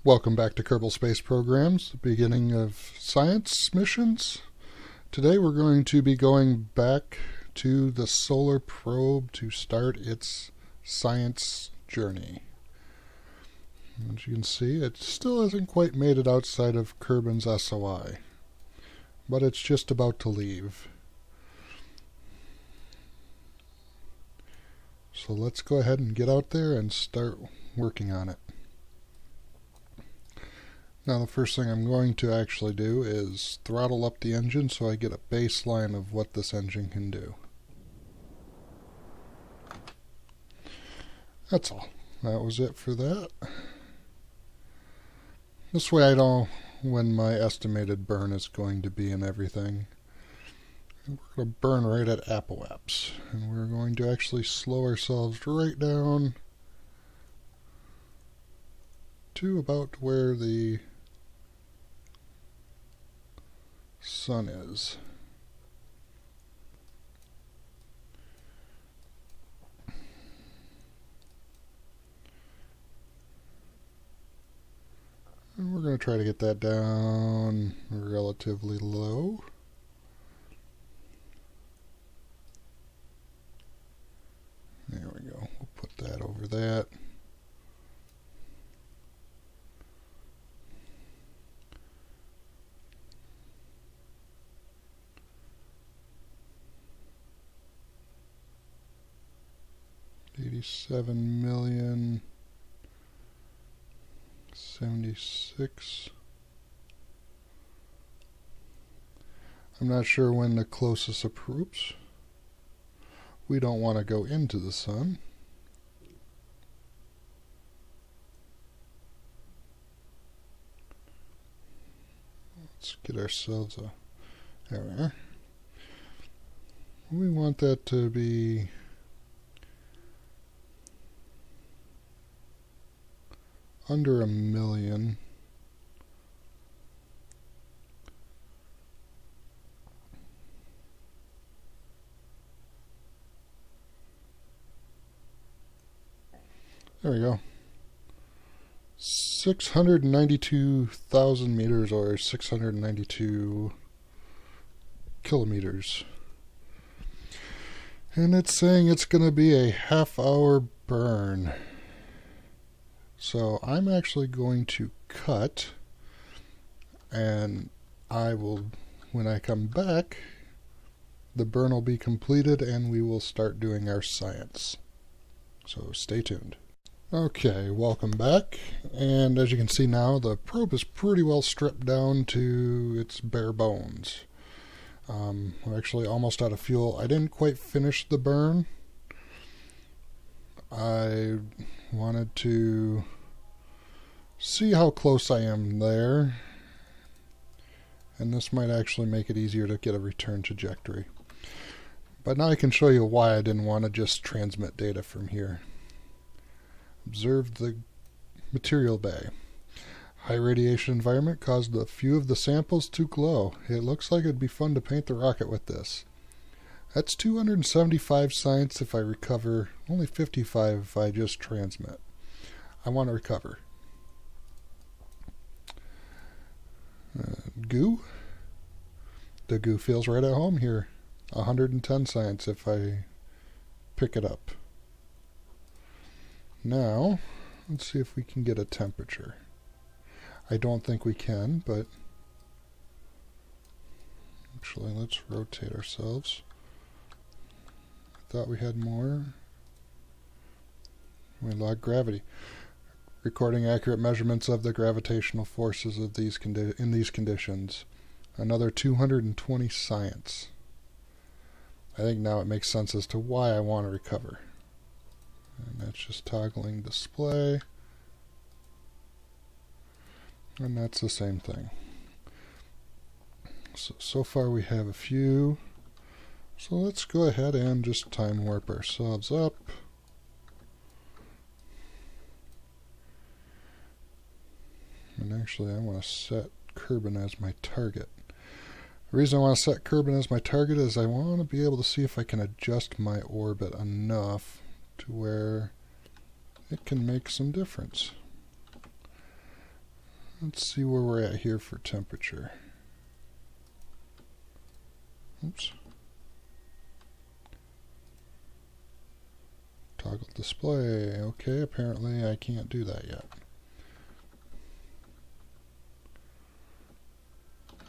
Welcome back to Kerbal Space Programs, the beginning of science missions. Today we're going to be going back to the solar probe to start its science journey. As you can see, it still hasn't quite made it outside of Kerbin's SOI, but it's just about to leave. So let's go ahead and get out there and start working on it. Now the first thing I'm going to actually do is throttle up the engine so I get a baseline of what this engine can do. That's all. That was it for that. This way I know when my estimated burn is going to be and everything. And we're going to burn right at apoaps. And we're going to actually slow ourselves right down to about where the sun is. And we're going to try to get that down relatively low. There we go. We'll put that over that. $87,000,000, 76. I'm not sure when the closest approach. We don't want to go into the sun. Let's get ourselves a... There we are. We want that to be under 1,000,000. There we go. 692,000 meters or 692 kilometers. And it's saying it's going to be a half-hour burn. So I'm actually going to cut, and I will, when I come back, the burn will be completed and we will start doing our science. So stay tuned. Okay, welcome back. And as you can see now, the probe is pretty well stripped down to its bare bones. We're actually almost out of fuel. I didn't quite finish the burn. I wanted to see how close I am there, and this might actually make it easier to get a return trajectory. But now I can show you why I didn't want to just transmit data from here. Observe the material bay. High radiation environment caused a few of the samples to glow. It looks like it'd be fun to paint the rocket with this. That's 275 science if I recover, only 55 if I just transmit. I want to recover. Goo. The goo feels right at home here. 110 science if I pick it up. Now, let's see if we can get a temperature. I don't think we can, but actually let's rotate ourselves. Thought we had more. We log gravity. Recording accurate measurements of the gravitational forces of these in these conditions. Another 220 science. I think now it makes sense as to why I want to recover. And that's just toggling display. And that's the same thing. So far we have a few. So let's go ahead and just time warp ourselves up. And actually I want to set Kerbin as my target. The reason I want to set Kerbin as my target is I want to be able to see if I can adjust my orbit enough to where it can make some difference. Let's see where we're at here for temperature. Oops. Toggle display. Okay, apparently I can't do that yet.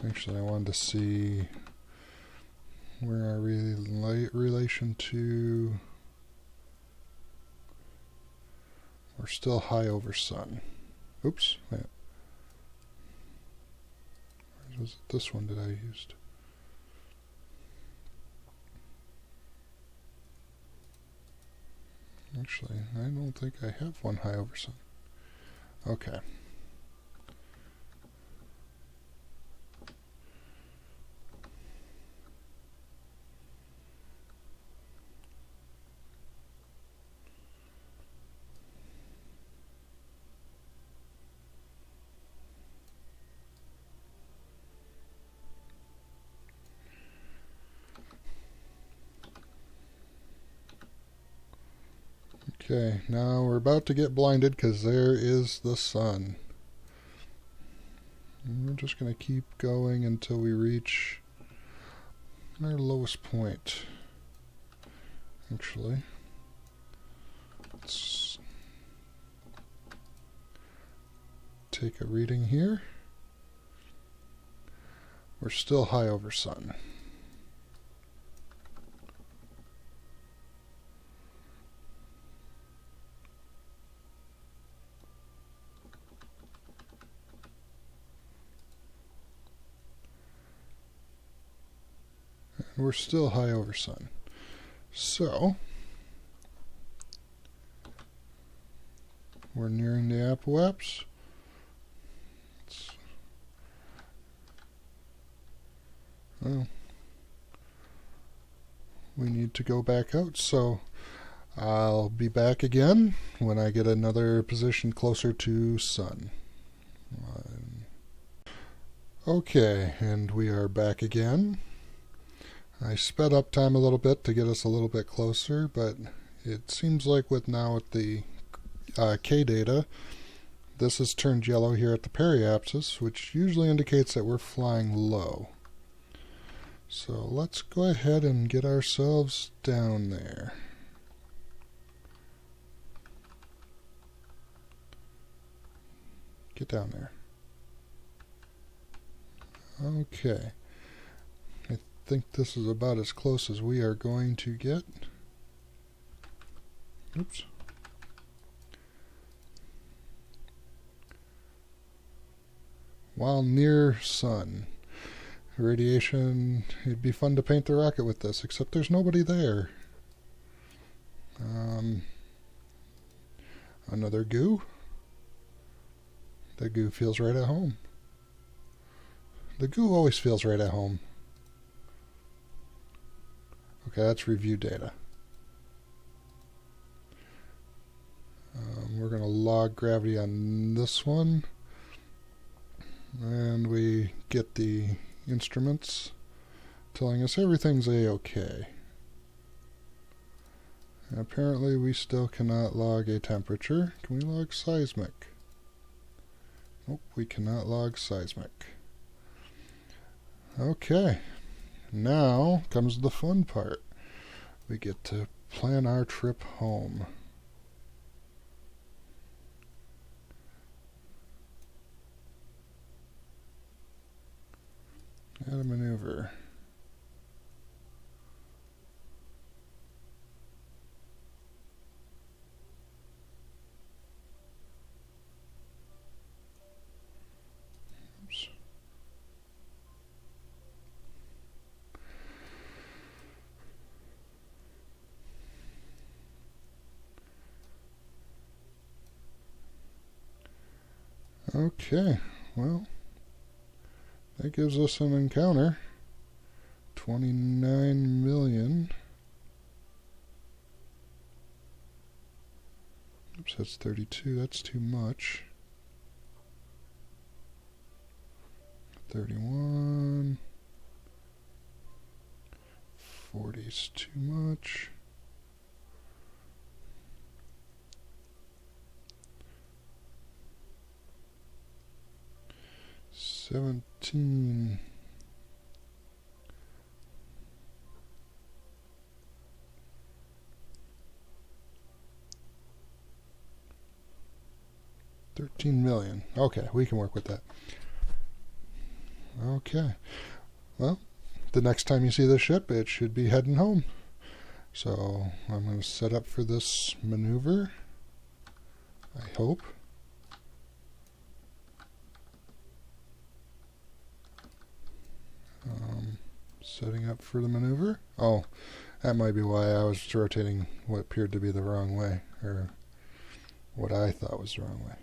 Actually, I wanted to see where our relation to... We're still high over sun. Oops. Wait. Was it this one that I used? Actually, I don't think I have one high over sun. Okay. Okay, now we're about to get blinded because there is the sun. And we're just going to keep going until we reach our lowest point. Actually, let's take a reading here. We're still high over sun. We're still high over sun. So, we're nearing the apoapse. Well, we need to go back out, so I'll be back again when I get another position closer to sun. Okay, and we are back again. I sped up time a little bit to get us a little bit closer, but it seems like with the K data, this has turned yellow here at the periapsis, which usually indicates that we're flying low. So let's go ahead and get ourselves down there. Get down there. Okay. I think this is about as close as we are going to get. Oops. While near sun. Radiation, it'd be fun to paint the rocket with this, except there's nobody there. Another goo. The goo feels right at home. The goo always feels right at home. Okay, that's review data. We're going to log gravity on this one. And we get the instruments telling us everything's A-OK. Apparently we still cannot log a temperature. Can we log seismic? Nope, we cannot log seismic. Okay, now comes the fun part. We get to plan our trip home. Add a maneuver. Oops. Okay, well, that gives us an encounter. 29 million. Oops, that's 32. That's too much. 31. 40 is too much. 17. $13 million. Okay, we can work with that. Okay. Well, the next time you see this ship, it should be heading home. So I'm going to set up for this maneuver. I hope. Setting up for the maneuver. Oh, that might be why I was rotating what appeared to be the wrong way, or what I thought was the wrong way.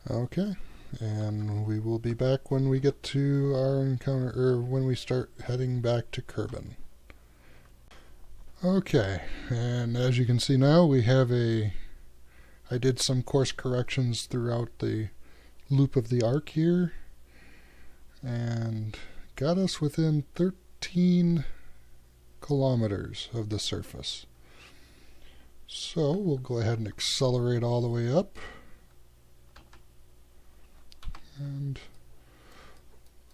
Okay, and we will be back when we get to our encounter, or when we start heading back to Kerbin. Okay, and as you can see now, we have I did some course corrections throughout the loop of the arc here, and got us within 13 kilometers of the surface. So we'll go ahead and accelerate all the way up. And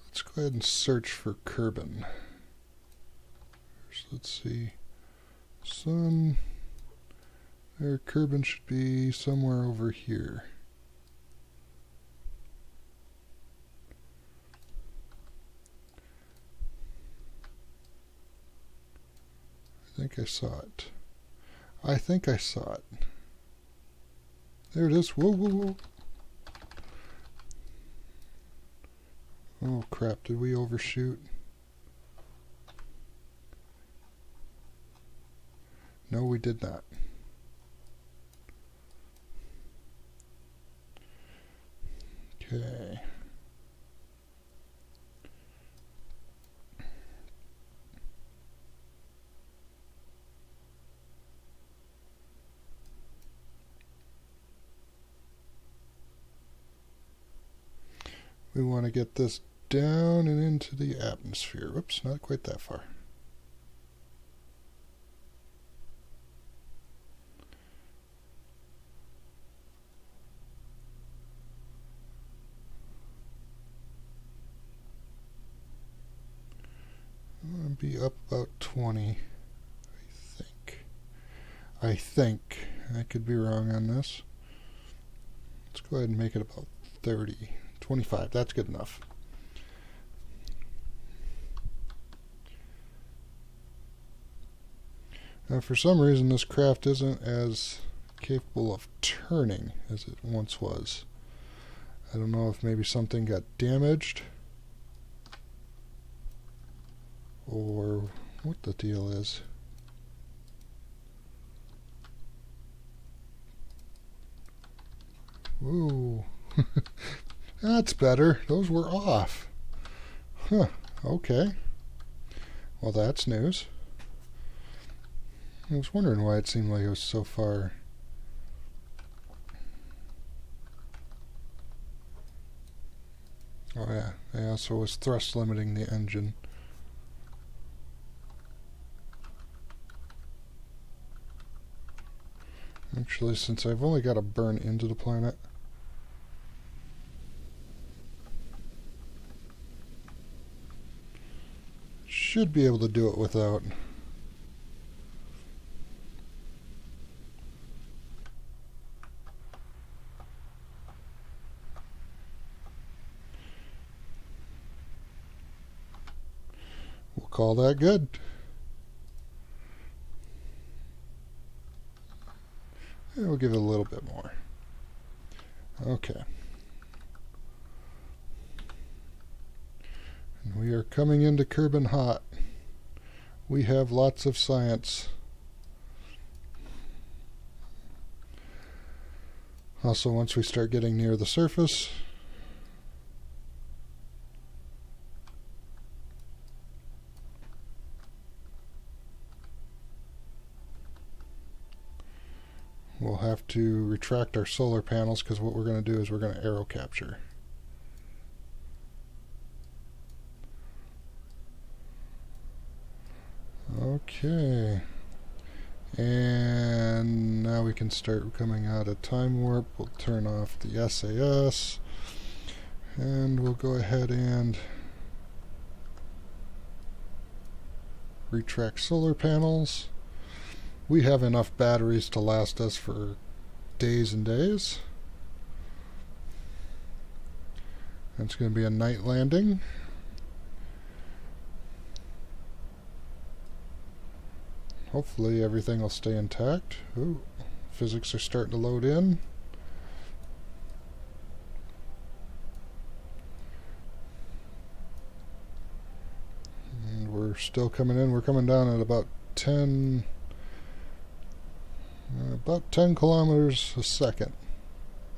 let's go ahead and search for Kerbin. So let's see. Sun. There, Kerbin should be somewhere over here. I think I saw it. I think I saw it. There it is. Whoa, whoa, whoa. Oh crap, did we overshoot? No, we did not. Okay. We want to get this down and into the atmosphere. Whoops, not quite that far. I'm going to be up about 20, I think. I could be wrong on this. Let's go ahead and make it about 30. 25, that's good enough. Now, for some reason, this craft isn't as capable of turning as it once was. I don't know if maybe something got damaged, or what the deal is. Whoa. That's better. Those were off. Huh. Okay. Well, that's news. I was wondering why it seemed like it was so far. Oh yeah, I also was thrust limiting the engine. Actually, since I've only got to burn into the planet, should be able to do it without. We'll call that good. And we'll give it a little bit more. Okay. And we are coming into Kerbin hot. We have lots of science. Also, once we start getting near the surface, we'll have to retract our solar panels, because what we're going to do is we're going to aero capture. Okay. And now we can start coming out of time warp. We'll turn off the SAS. And we'll go ahead and retract solar panels. We have enough batteries to last us for days and days. It's going to be a night landing. Hopefully everything will stay intact. Ooh, physics are starting to load in. And we're still coming in. We're coming down at about 10 kilometers a second.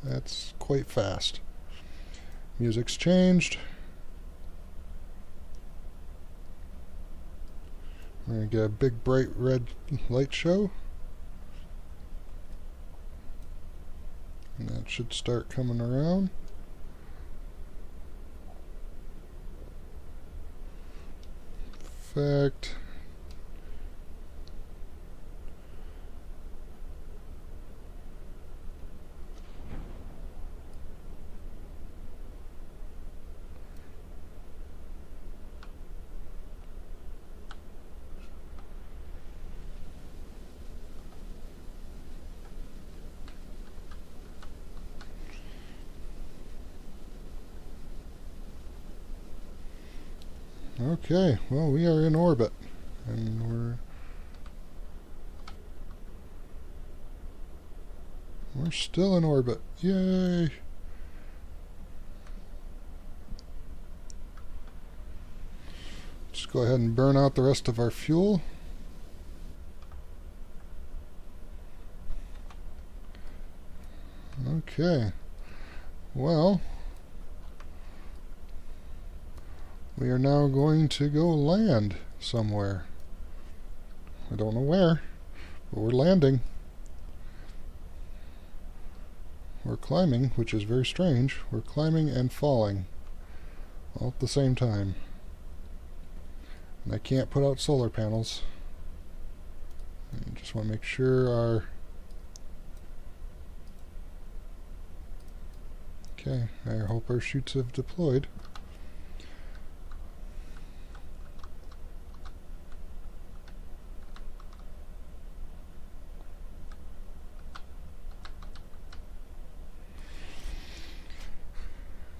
That's quite fast. Music's changed. We're going to get a big bright red light show. And that should start coming around. Effect. Okay, well, we are in orbit, and we're still in orbit. Yay! Just go ahead and burn out the rest of our fuel. Okay, well, we are now going to go land somewhere. I don't know where, but we're landing. We're climbing, which is very strange. We're climbing and falling all at the same time. And I can't put out solar panels. I just want to make sure our... Okay, I hope our chutes have deployed.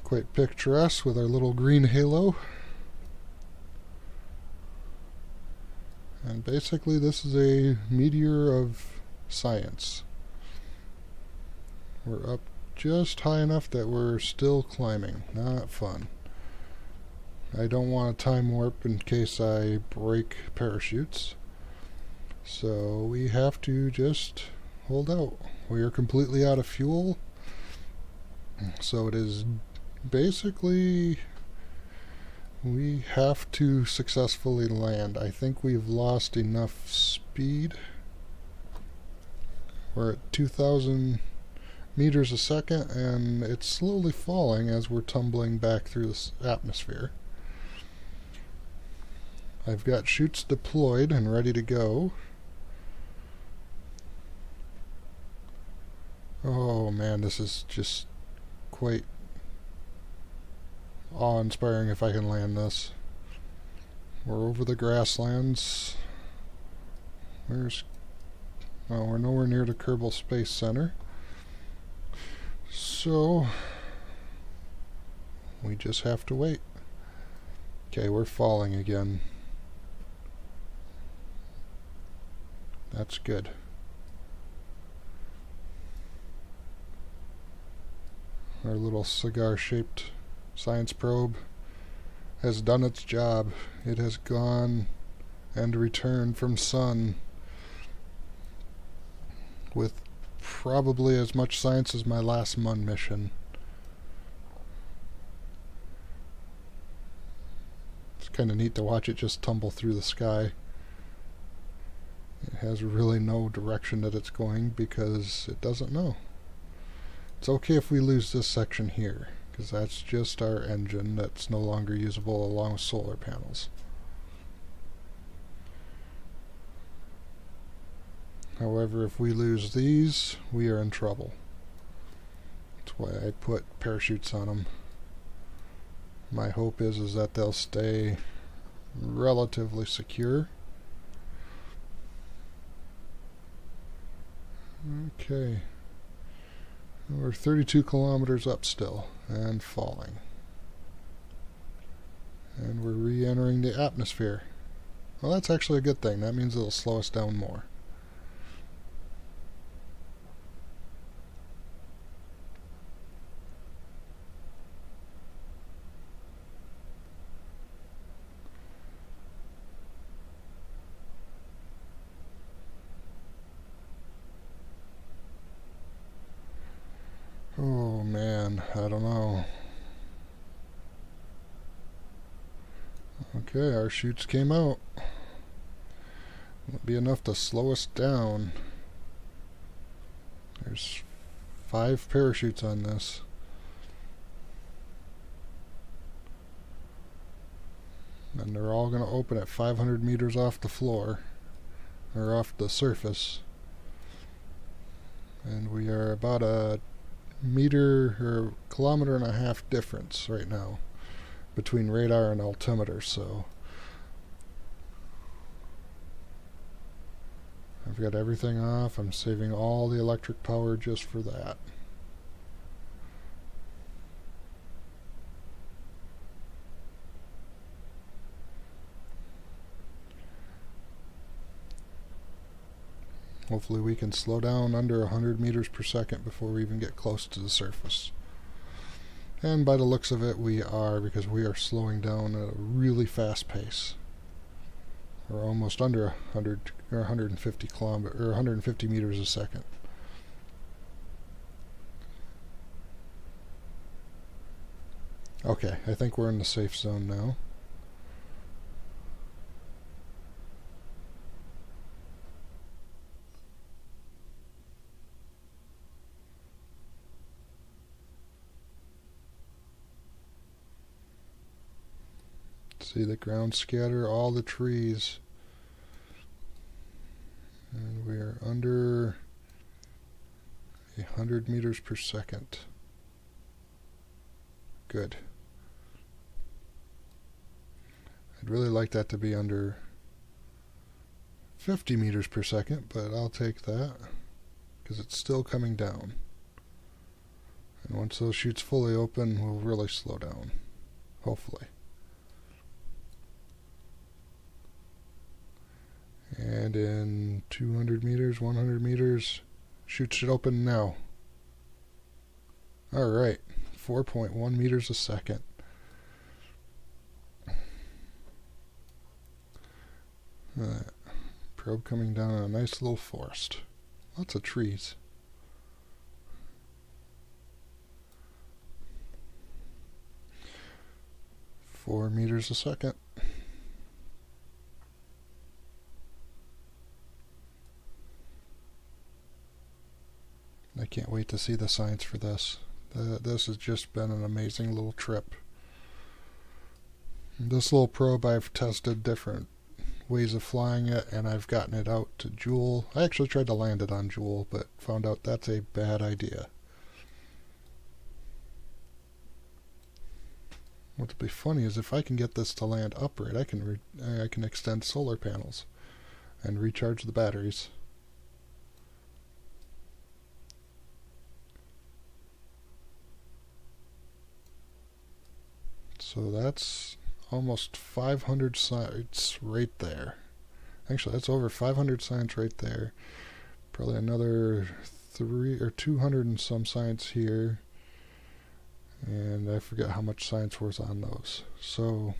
Quite picturesque with our little green halo. And basically this is a meteor of science. We're up just high enough that we're still climbing. Not fun. I don't want a time warp in case I break parachutes. So we have to just hold out. We are completely out of fuel. So it is basically, we have to successfully land. I think we've lost enough speed. We're at 2,000 meters a second, and it's slowly falling as we're tumbling back through this atmosphere. I've got chutes deployed and ready to go. Oh man, this is just quite awe-inspiring if I can land this. We're over the grasslands. Well, we're nowhere near the Kerbal Space Center. So we just have to wait. Okay, we're falling again. That's good. Our little cigar-shaped science probe has done its job. It has gone and returned from Sun with probably as much science as my last Mun mission. It's kind of neat to watch it just tumble through the sky. It has really no direction that it's going because it doesn't know. It's okay if we lose this section here, because that's just our engine that's no longer usable along with solar panels. However, if we lose these, we are in trouble. That's why I put parachutes on them. My hope is that they'll stay relatively secure. Okay. We're 32 kilometers up still and falling. And we're re-entering the atmosphere. Well, that's actually a good thing. That means it'll slow us down more. Oh man, I don't know. Okay, our chutes came out. It'll be enough to slow us down. There's 5 parachutes on this. And they're all going to open at 500 meters off the floor, or off the surface. And we are about a meter or kilometer and a half difference right now between radar and altimeter, so I've got everything off. I'm saving all the electric power just for that. Hopefully we can slow down under 100 meters per second before we even get close to the surface. And by the looks of it, we are, because we are slowing down at a really fast pace. We're almost under 100 or 150 kilometers or 150 meters a second. Okay, I think we're in the safe zone now. See the ground scatter all the trees. And we are under 100 meters per second. Good. I'd really like that to be under 50 meters per second, but I'll take that because it's still coming down. And once those chutes fully open, we'll really slow down. Hopefully. And in 200 meters, 100 meters, chute should open now. Alright, 4.1 meters a second. Probe coming down on a nice little forest. Lots of trees. Four meters a second. I can't wait to see the science for this. This has just been an amazing little trip. This little probe, I've tested different ways of flying it, and I've gotten it out to Joule. I actually tried to land it on Joule, but found out that's a bad idea. What'll be funny is if I can get this to land upright, I can extend solar panels and recharge the batteries. So that's almost 500 sites right there. Actually, that's over 500 signs right there. Probably another 300 or 200 and some signs here. And I forget how much science was on those. So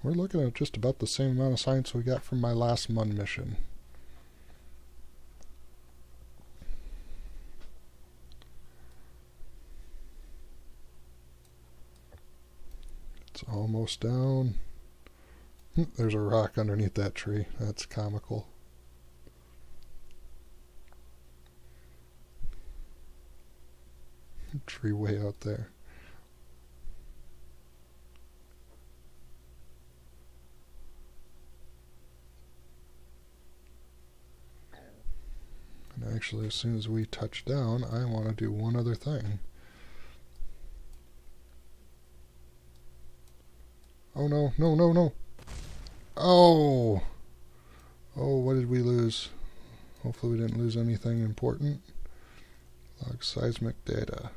we're looking at just about the same amount of science we got from my last MUN mission. It's almost down. There's a rock underneath that tree. That's comical. Tree way out there. And actually, as soon as we touch down, I want to do one other thing. Oh no, no, no, no. Oh! Oh, what did we lose? Hopefully we didn't lose anything important. Log seismic data.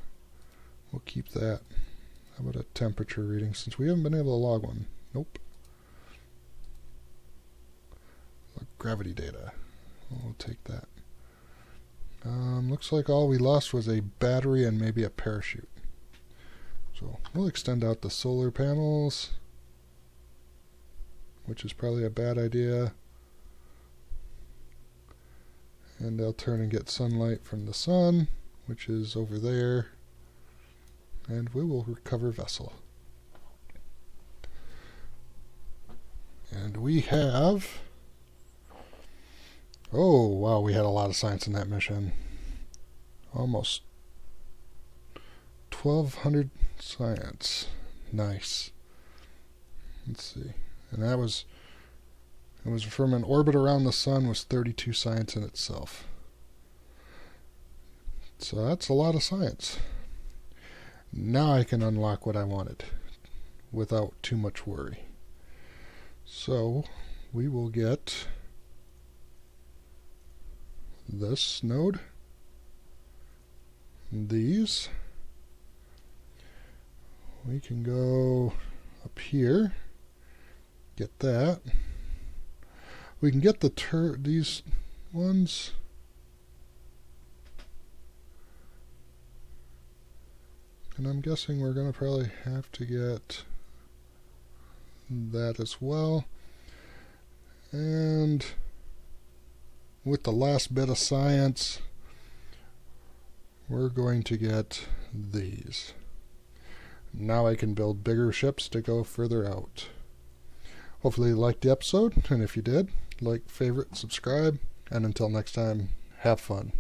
We'll keep that. How about a temperature reading, since we haven't been able to log one? Nope. Log gravity data. We'll take that. Looks like all we lost was a battery and maybe a parachute. So we'll extend out the solar panels, which is probably a bad idea. And they'll turn and get sunlight from the sun, which is over there. And we will recover vessel. And we have... Oh, wow, we had a lot of science in that mission. Almost 1,200 science. Nice. Let's see. And that was... It was from an orbit around the sun, was 32 science in itself. So that's a lot of science. Now I can unlock what I wanted without too much worry. So we will get this node, these. We can go up here, get that. We can get these ones. And I'm guessing we're going to probably have to get that as well. And with the last bit of science, we're going to get these. Now I can build bigger ships to go further out. Hopefully you liked the episode, and if you did, like, favorite, subscribe, and until next time, have fun.